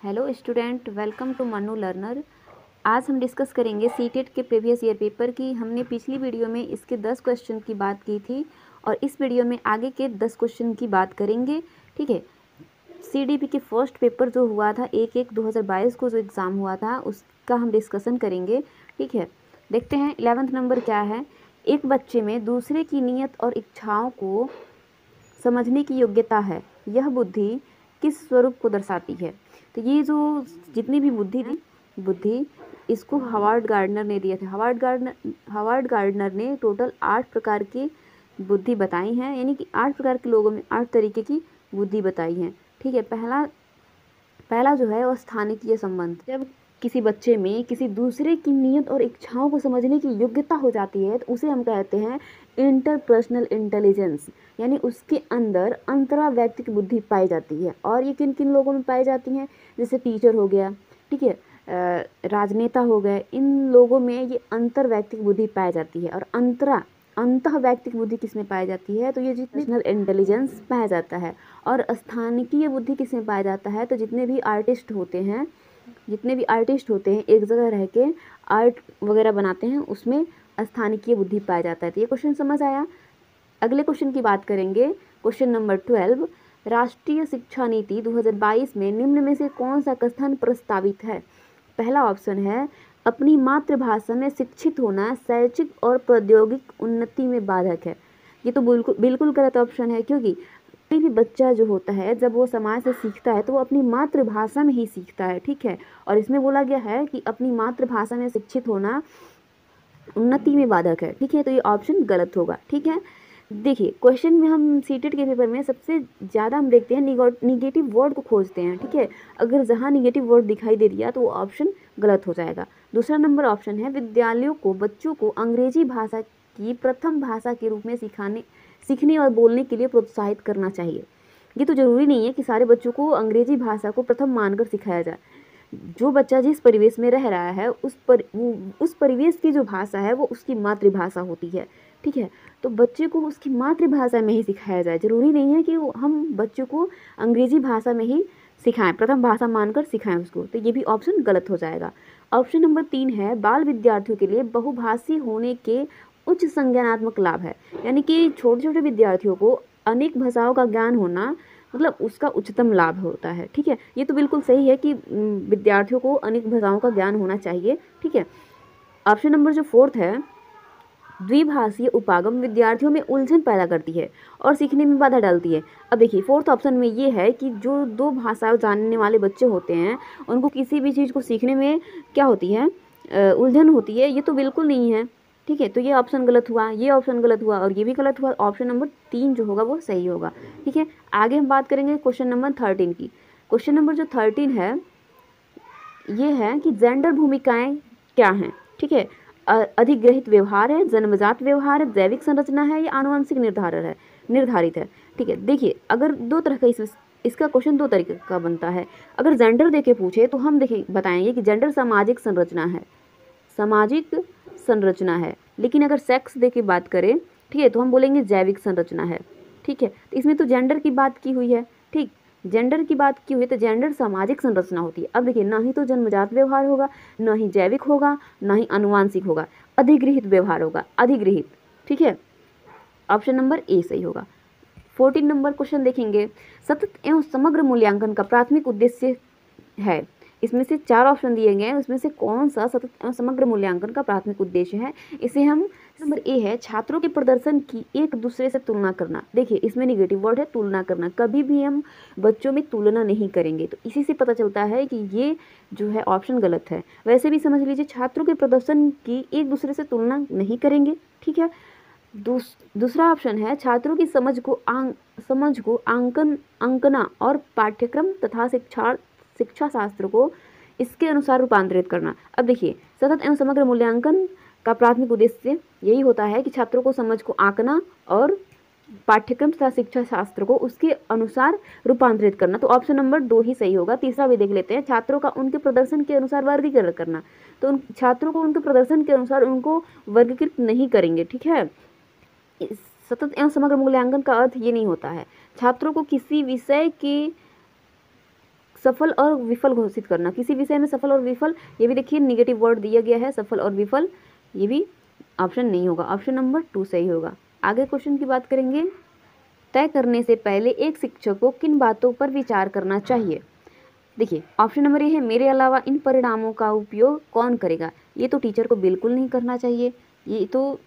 Hello student, welcome to Mannu learner. आज हम discuss करेंगे सीटेट के प्रीवियस ईयर पेपर की। हमने पिछली वीडियो में इसके 10 क्वेश्चन की बात की थी और इस वीडियो में आगे के 10 क्वेश्चन की बात करेंगे। ठीक है, सीडीपी के फर्स्ट पेपर जो हुआ था 1/1/2022 को जो एग्ज़ाम हुआ था उसका हम डिस्कशन करेंगे। ठीक है, देखते हैं 11th नंबर क्या है। एक बच्चे में दूसरे की नीयत और इच्छाओं को समझने की योग्यता है, यह बुद्धि किस स्वरूप को दर्शाती है। तो ये जो जितनी भी बुद्धि इसको हावर्ड गार्डनर ने दिया था। हावर्ड गार्डनर ने टोटल 8 प्रकार की बुद्धि बताई हैं, यानी कि 8 प्रकार के लोगों में 8 तरीके की बुद्धि बताई है। ठीक है, पहला जो है वो स्थानिकीय संबंध। जब किसी बच्चे में किसी दूसरे की नीयत और इच्छाओं को समझने की योग्यता हो जाती है तो उसे हम कहते हैं इंटरपर्सनल इंटेलिजेंस, यानी उसके अंदर अंतरा व्यक्तिक बुद्धि पाई जाती है। और ये किन किन लोगों में पाई जाती हैं, जैसे टीचर हो गया, ठीक है, राजनेता हो गए, इन लोगों में ये अंतर व्यक्तिक बुद्धि पाई जाती है। और अंतः व्यक्तिक बुद्धि किसमें पाई जाती है, तो ये जितने इंटेलिजेंस पाया जाता है। और स्थानिकीय बुद्धि किसमें पाया जाता है, तो जितने भी आर्टिस्ट होते हैं एक जगह रह के आर्ट वगैरह बनाते हैं, उसमें स्थानिकीय बुद्धि पाया जाता है। तो ये क्वेश्चन समझ आया। अगले क्वेश्चन की बात करेंगे, क्वेश्चन नंबर 12। राष्ट्रीय शिक्षा नीति 2022 में निम्न में से कौन सा कथन प्रस्तावित है। पहला ऑप्शन है अपनी मातृभाषा में शिक्षित होना शैक्षिक और प्रौद्योगिक उन्नति में बाधक है। ये तो बिल्कुल गलत ऑप्शन है, क्योंकि कोई भी बच्चा जो होता है जब वो समाज से सीखता है तो वो अपनी मातृभाषा में ही सीखता है। ठीक है, और इसमें बोला गया है कि अपनी मातृभाषा में शिक्षित होना उन्नति में बाधक है। ठीक है, तो ये ऑप्शन गलत होगा। ठीक है, देखिए क्वेश्चन में हम सीटेट के पेपर में सबसे ज़्यादा हम देखते हैं निगेटिव वर्ड को खोजते हैं। ठीक है, अगर जहाँ निगेटिव वर्ड दिखाई दे दिया तो वो ऑप्शन गलत हो जाएगा। दूसरा नंबर ऑप्शन है विद्यालयों को बच्चों को अंग्रेजी भाषा की प्रथम भाषा के रूप में सीखने और बोलने के लिए प्रोत्साहित करना चाहिए। ये तो ज़रूरी नहीं है कि सारे बच्चों को अंग्रेजी भाषा को प्रथम मानकर सिखाया जाए। जो बच्चा जिस परिवेश में रह रहा है उस परिवेश की जो भाषा है वो उसकी मातृभाषा होती है। ठीक है, तो बच्चे को उसकी मातृभाषा में ही सिखाया जाए। जरूरी नहीं है कि हम बच्चों को अंग्रेजी भाषा में ही सिखाएं, प्रथम भाषा मानकर सिखाएं उसको। तो ये भी ऑप्शन गलत हो जाएगा। ऑप्शन नंबर 3 है बाल विद्यार्थियों के लिए बहुभाषी होने के उच्च संज्ञानात्मक लाभ है, यानी कि छोटे छोटे विद्यार्थियों को अनेक भाषाओं का ज्ञान होना मतलब उसका उच्चतम लाभ होता है। ठीक है, ये तो बिल्कुल सही है कि विद्यार्थियों को अनेक भाषाओं का ज्ञान होना चाहिए। ठीक है, ऑप्शन नंबर जो 4 है द्विभाषीय उपागम विद्यार्थियों में उलझन पैदा करती है और सीखने में बाधा डालती है। अब देखिए 4th ऑप्शन में ये है कि जो दो भाषा जानने वाले बच्चे होते हैं उनको किसी भी चीज़ को सीखने में क्या होती है, उलझन होती है। ये तो बिल्कुल नहीं है। ठीक है, तो ये ऑप्शन गलत हुआ, ये ऑप्शन गलत हुआ और ये भी गलत हुआ। ऑप्शन नंबर 3 जो होगा वो सही होगा। ठीक है, आगे हम बात करेंगे क्वेश्चन नंबर 13 की। क्वेश्चन नंबर जो 13 है ये है कि जेंडर भूमिकाएं क्या हैं। ठीक है, अधिग्रहित व्यवहार है, जन्मजात व्यवहार है, जैविक संरचना है या आनुवंशिक निर्धारित है। ठीक है, देखिए अगर दो तरह का इसका क्वेश्चन दो तरीके का बनता है। अगर जेंडर देके पूछे तो हम बताएंगे कि जेंडर सामाजिक संरचना है, लेकिन अगर सेक्स देके बात करें, ठीक है, तो हम बोलेंगे जैविक संरचना है। ठीक है, तो इसमें तो जेंडर की बात की हुई है। ठीक, जेंडर की बात की हुई तो जेंडर सामाजिक संरचना होती है। अब देखिए ना ही तो जन्मजात व्यवहार होगा, ना ही जैविक होगा, ना ही आनुवांशिक होगा, अधिग्रहित व्यवहार होगा, अधिग्रहित। ठीक है, ऑप्शन नंबर ए सही होगा। 14 नंबर क्वेश्चन देखेंगे, सतत एवं समग्र मूल्यांकन का प्राथमिक उद्देश्य है। इसमें से 4 ऑप्शन दिए गए हैं, उसमें से कौन सा सतत एवं समग्र मूल्यांकन का प्राथमिक उद्देश्य है। इसे हम नंबर ए है छात्रों के प्रदर्शन की एक दूसरे से तुलना करना। देखिए इसमें निगेटिव वर्ड है तुलना करना, कभी भी हम बच्चों में तुलना नहीं करेंगे। तो इसी से पता चलता है कि ये जो है ऑप्शन गलत है। वैसे भी समझ लीजिए छात्रों के प्रदर्शन की एक दूसरे से तुलना नहीं करेंगे। ठीक है, दूसरा ऑप्शन है छात्रों की समझ को अंकना और पाठ्यक्रम तथा शिक्षा शास्त्र को इसके अनुसार रूपांतरित करना। अब देखिए सतत एवं समग्र मूल्यांकन का प्राथमिक उद्देश्य यही होता है कि छात्रों को समझ को आंकना और पाठ्यक्रम तथा शिक्षा शास्त्र को उसके अनुसार रूपांतरित करना। तो ऑप्शन नंबर 2 ही सही होगा। तीसरा भी देख लेते हैं, छात्रों का उनके प्रदर्शन के अनुसार वर्गीकरण करना। तो उन छात्रों को उनके प्रदर्शन के अनुसार उनको वर्गीकृत नहीं करेंगे। ठीक है, सतत एवं समग्र मूल्यांकन का अर्थ ये नहीं होता है छात्रों को किसी विषय के सफल और विफल घोषित करना, किसी विषय में सफल और विफल, ये भी देखिए निगेटिव वर्ड दिया गया है, सफल और विफल, ये भी ऑप्शन नहीं होगा, ऑप्शन नंबर 2 सही होगा। आगे क्वेश्चन की बात करेंगे, तय करने से पहले एक शिक्षक को किन बातों पर विचार करना चाहिए। देखिए ऑप्शन नंबर ए है, मेरे अलावा इन परिणामों का उपयोग कौन करेगा, ये तो टीचर को बिल्कुल नहीं करना चाहिए। ये तो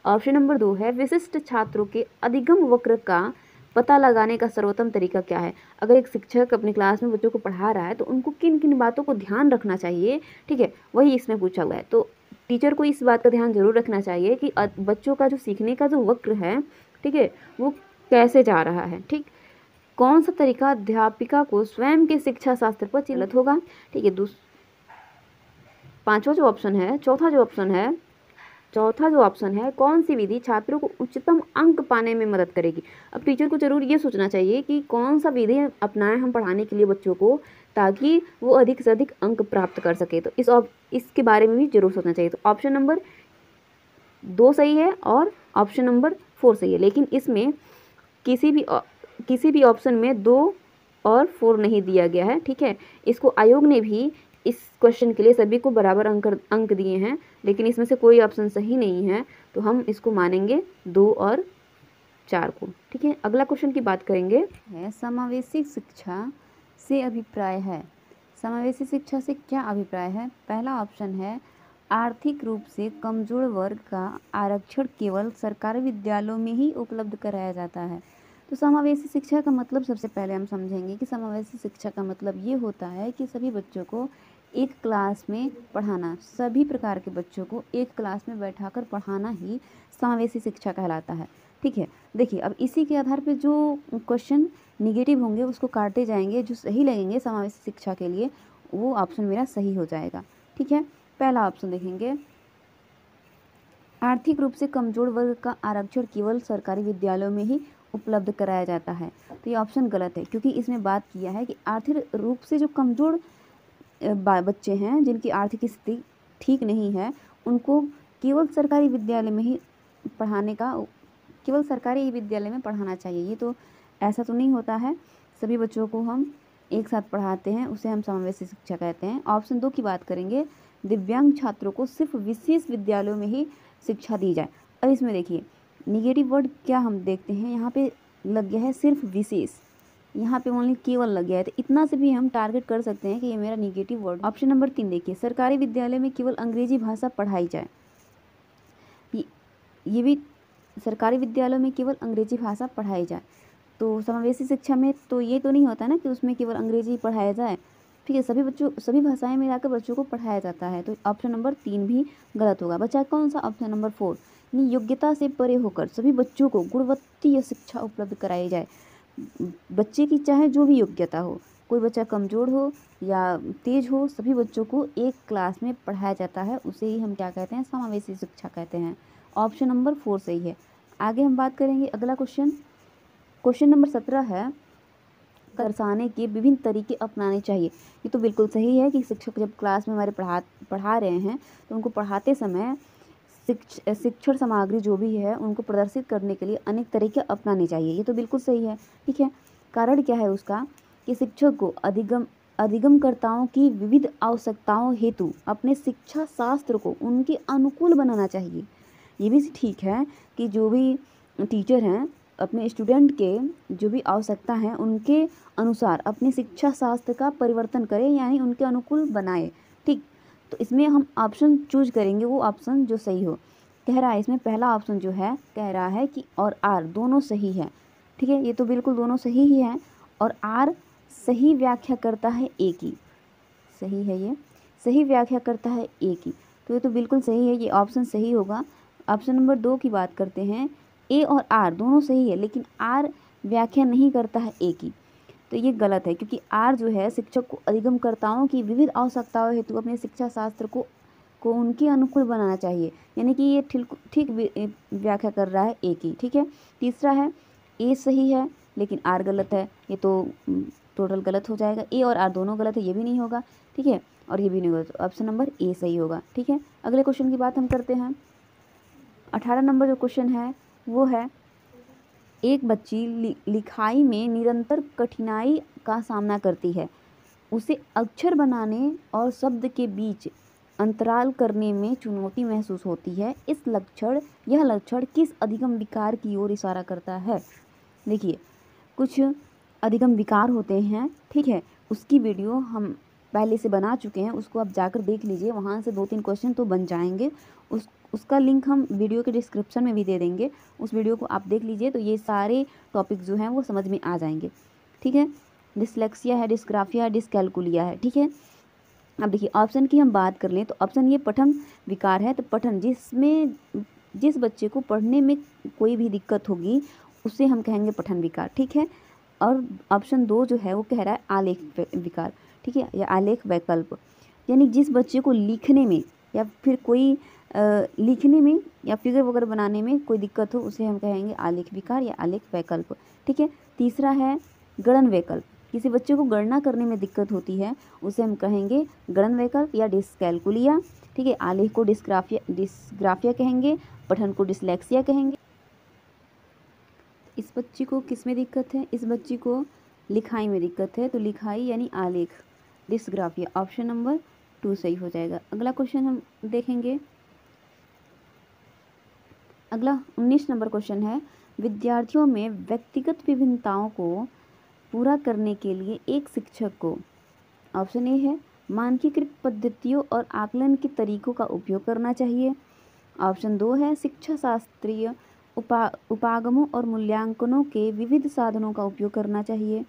ऑप्शन नंबर 2 है, विशिष्ट छात्रों के अधिगम वक्र का पता लगाने का सर्वोत्तम तरीका क्या है। अगर एक शिक्षक अपनी क्लास में बच्चों को पढ़ा रहा है तो उनको किन किन बातों को ध्यान रखना चाहिए, ठीक है, वही इसमें पूछा हुआ है। तो टीचर को इस बात का ध्यान जरूर रखना चाहिए कि बच्चों का जो सीखने का जो वक्र है, ठीक है, वो कैसे जा रहा है, ठीक, कौन सा तरीका अध्यापिका को स्वयं के शिक्षा शास्त्र पर चिल्लत होगा, ठीक है। पांचवा जो ऑप्शन है, चौथा जो ऑप्शन है, कौन सी विधि छात्रों को उच्चतम अंक पाने में मदद करेगी। अब टीचर को जरूर ये सोचना चाहिए कि कौन सा विधि अपनाएं हम पढ़ाने के लिए बच्चों को, ताकि वो अधिक से अधिक अंक प्राप्त कर सके। तो इसके बारे में भी जरूर सोचना चाहिए। तो ऑप्शन नंबर 2 सही है और ऑप्शन नंबर 4 सही है, लेकिन इसमें किसी भी ऑप्शन में 2 और 4 नहीं दिया गया है, ठीक है। इसको आयोग ने भी इस क्वेश्चन के लिए सभी को बराबर अंक दिए हैं, लेकिन इसमें से कोई ऑप्शन सही नहीं है, तो हम इसको मानेंगे 2 और 4 को, ठीक है। अगला क्वेश्चन की बात करेंगे है, समावेशी शिक्षा से अभिप्राय है। समावेशी शिक्षा से क्या अभिप्राय है। पहला ऑप्शन है, आर्थिक रूप से कमजोर वर्ग का आरक्षण केवल सरकारी विद्यालयों में ही उपलब्ध कराया जाता है। तो समावेशी शिक्षा का मतलब सबसे पहले हम समझेंगे कि समावेशी शिक्षा का मतलब ये होता है कि सभी बच्चों को एक क्लास में पढ़ाना, सभी प्रकार के बच्चों को एक क्लास में बैठाकर पढ़ाना ही समावेशी शिक्षा कहलाता है, ठीक है। देखिए अब इसी के आधार पर जो क्वेश्चन निगेटिव होंगे उसको काटते जाएंगे, जो सही लगेंगे समावेशी शिक्षा के लिए वो ऑप्शन मेरा सही हो जाएगा, ठीक है। पहला ऑप्शन देखेंगे, आर्थिक रूप से कमजोर वर्ग का आरक्षण केवल सरकारी विद्यालयों में ही उपलब्ध कराया जाता है। तो ये ऑप्शन गलत है, क्योंकि इसमें बात किया है कि आर्थिक रूप से जो कमजोर बच्चे हैं, जिनकी आर्थिक स्थिति ठीक नहीं है, उनको केवल सरकारी विद्यालय में ही केवल सरकारी विद्यालय में पढ़ाना चाहिए। ये तो ऐसा तो नहीं होता है, सभी बच्चों को हम एक साथ पढ़ाते हैं, उसे हम समावेशी शिक्षा कहते हैं। ऑप्शन 2 की बात करेंगे, दिव्यांग छात्रों को सिर्फ विशेष विद्यालयों में ही शिक्षा दी जाए। अब इसमें देखिए निगेटिव वर्ड क्या हम देखते हैं, यहाँ पे लग गया है सिर्फ विशेष, यहाँ पे ओनली केवल लग गया है, तो इतना से भी हम टारगेट कर सकते हैं कि ये मेरा निगेटिव वर्ड। ऑप्शन नंबर 3 देखिए, सरकारी विद्यालय में केवल अंग्रेजी भाषा पढ़ाई जाए। ये भी सरकारी विद्यालयों में केवल अंग्रेजी भाषा पढ़ाई जाए, तो समावेशी शिक्षा में तो ये तो नहीं होता ना कि उसमें केवल अंग्रेजी पढ़ाया जाए, ठीक है, सभी भाषाएं मिलाकर बच्चों को पढ़ाया जाता है। तो ऑप्शन नंबर 3 भी गलत होगा। बचा कौन सा, ऑप्शन नंबर 4, योग्यता से परे होकर सभी बच्चों को गुणवत्तीय शिक्षा उपलब्ध कराई जाए। बच्चे की चाहे जो भी योग्यता हो, कोई बच्चा कमज़ोर हो या तेज हो, सभी बच्चों को एक क्लास में पढ़ाया जाता है, उसे ही हम क्या कहते हैं, समावेशी शिक्षा कहते हैं। ऑप्शन नंबर 4 सही है। आगे हम बात करेंगे अगला क्वेश्चन नंबर 17 है, दर्शाने के विभिन्न तरीके अपनाने चाहिए। ये तो बिल्कुल सही है कि शिक्षक जब क्लास में हमारे पढ़ा रहे हैं तो उनको पढ़ाते समय शिक्षण सामग्री जो भी है उनको प्रदर्शित करने के लिए अनेक तरीके अपनाने चाहिए। ये तो बिल्कुल सही है, ठीक है। कारण क्या है उसका, कि शिक्षक को अधिगमकर्ताओं की विविध आवश्यकताओं हेतु अपने शिक्षा शास्त्र को उनके अनुकूल बनाना चाहिए। ये भी ठीक है कि जो भी टीचर हैं अपने स्टूडेंट के जो भी आवश्यकता है उनके अनुसार अपने शिक्षा शास्त्र का परिवर्तन करें, यानी उनके अनुकूल बनाए, ठीक। तो इसमें हम ऑप्शन चूज करेंगे वो ऑप्शन जो सही हो। कह रहा है इसमें पहला ऑप्शन जो है कह रहा है कि और आर दोनों सही है, ठीक है, ये तो बिल्कुल दोनों सही ही है, और आर सही व्याख्या करता है ए की, सही है, ये सही व्याख्या करता है ए की, तो ये तो बिल्कुल सही है, ये ऑप्शन सही होगा। ऑप्शन नंबर 2 की बात करते हैं, ए और आर दोनों सही है, लेकिन आर व्याख्या नहीं करता है ए की, तो ये गलत है, क्योंकि आर जो है शिक्षक को अधिगमकर्ताओं की विविध आवश्यकताओं हेतु अपने शिक्षा शास्त्र को उनके अनुकूल बनाना चाहिए, यानी कि ये ठीक व्याख्या कर रहा है ए की, ठीक है। तीसरा है ए सही है लेकिन आर गलत है, ये तो टोटल गलत हो जाएगा, ए और आर दोनों गलत है, ये भी नहीं होगा, ठीक है, और ये भी नहीं होगा, तो ऑप्शन नंबर ए सही होगा, ठीक है। अगले क्वेश्चन की बात हम करते हैं। 18 नंबर जो क्वेश्चन है वो है, एक बच्ची लिखाई में निरंतर कठिनाई का सामना करती है। उसे अक्षर बनाने और शब्द के बीच अंतराल करने में चुनौती महसूस होती है। यह लक्षण किस अधिगम विकार की ओर इशारा करता है? देखिए, कुछ अधिगम विकार होते हैं, ठीक है, उसकी वीडियो हम पहले से बना चुके हैं, उसको आप जाकर देख लीजिए, वहाँ से 2-3 क्वेश्चन तो बन जाएंगे। उसका लिंक हम वीडियो के डिस्क्रिप्शन में भी दे देंगे, उस वीडियो को आप देख लीजिए, तो ये सारे टॉपिक जो हैं वो समझ में आ जाएंगे, ठीक है। डिसलेक्सिया है, डिस्ग्राफिया है, डिसकैलकुलिया है, ठीक है। अब देखिए, ऑप्शन की हम बात कर लें तो ऑप्शन ये पठन विकार है। तो पठन, जिस बच्चे को पढ़ने में कोई भी दिक्कत होगी उसे हम कहेंगे पठन विकार, ठीक है। और ऑप्शन 2 जो है वो कह रहा है आलेख विकार, ठीक है, या आलेख वैकल्प, यानी जिस बच्चे को लिखने में या फिर कोई लिखने में या फिगर वगैरह बनाने में कोई दिक्कत हो उसे हम कहेंगे आलेख विकार या आलेख वैकल्प, ठीक है। तीसरा है गणन वैकल्प, किसी बच्चे को गणना करने में दिक्कत होती है उसे हम कहेंगे गणन वैकल्प या डिसकैलकुलिया, ठीक है। आलेख को डिस्ग्राफिया कहेंगे, पठन को डिसलेक्सिया कहेंगे। इस बच्ची को किस में दिक्कत है? इस बच्ची को लिखाई में दिक्कत है, तो लिखाई यानी आलेख, डिसग्राफिया, ऑप्शन नंबर 2 सही हो जाएगा। अगला क्वेश्चन हम देखेंगे। अगला 19 नंबर क्वेश्चन है, विद्यार्थियों में व्यक्तिगत विभिन्नताओं को पूरा करने के लिए एक शिक्षक को, ऑप्शन ए है मानकीकृत पद्धतियों और आकलन के तरीकों का उपयोग करना चाहिए। ऑप्शन 2 है शिक्षा शास्त्रीय उपागमों और मूल्यांकनों के विविध साधनों का उपयोग करना चाहिए।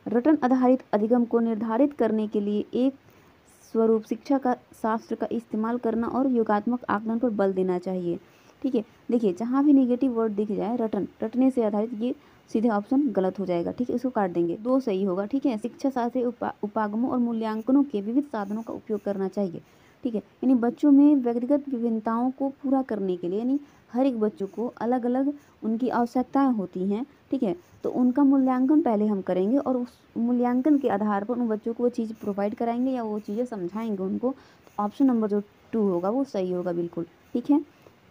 रटन आधारित अधिगम को निर्धारित करने के लिए एक स्वरूप शिक्षा का शास्त्र का इस्तेमाल करना और योगात्मक आकलन पर बल देना चाहिए, ठीक है। देखिए, जहाँ भी नेगेटिव वर्ड दिख जाए रटने से आधारित, ये सीधे ऑप्शन गलत हो जाएगा, ठीक है, इसको काट देंगे, 2 सही होगा, ठीक है। शिक्षा शास्त्रीय उपागमों और मूल्यांकनों के विविध साधनों का उपयोग करना चाहिए, ठीक है। यानी बच्चों में व्यक्तिगत विभिन्नताओं को पूरा करने के लिए, यानी हर एक बच्चों को अलग अलग उनकी आवश्यकताएं होती हैं, ठीक है, तो उनका मूल्यांकन पहले हम करेंगे और उस मूल्यांकन के आधार पर उन बच्चों को वो चीज़ प्रोवाइड कराएंगे या वो चीज़ें समझाएंगे उनको। तो ऑप्शन नंबर जो 2 होगा वो सही होगा, बिल्कुल, ठीक है।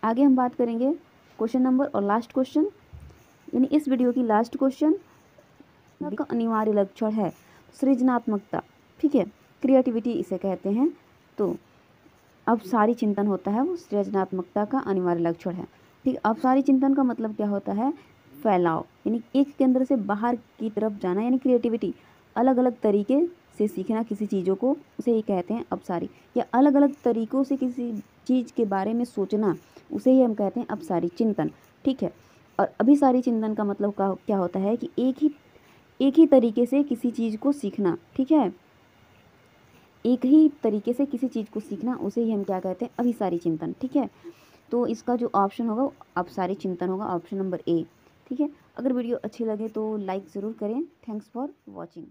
आगे हम बात करेंगे क्वेश्चन नंबर और लास्ट क्वेश्चन, यानी इस वीडियो की लास्ट क्वेश्चन का अनिवार्य लक्षण है सृजनात्मकता, ठीक है, क्रिएटिविटी इसे कहते हैं। तो अब सारी चिंतन होता है वो सृजनात्मकता का अनिवार्य लक्षण है, ठीक। अब सारी चिंतन का मतलब क्या होता है? फैलाव, यानी एक केंद्र से बाहर की तरफ जाना, यानी क्रिएटिविटी, अलग अलग तरीके से सीखना किसी चीज़ों को, उसे ही कहते हैं अपसारी, या अलग अलग तरीक़ों से किसी चीज़ के बारे में सोचना, उसे ही हम कहते हैं अपसारी चिंतन, ठीक है। और अभिसारी चिंतन का मतलब क्या होता है कि एक ही तरीके से किसी चीज़ को सीखना, ठीक है, एक ही तरीके से किसी चीज़ को सीखना, उसे ही हम क्या कहते हैं? अभिसारी चिंतन, ठीक है। तो इसका जो ऑप्शन होगा वो अपसारी चिंतन होगा, ऑप्शन नंबर ए, ठीक है। अगर वीडियो अच्छी लगे तो लाइक ज़रूर करें। Thanks for watching.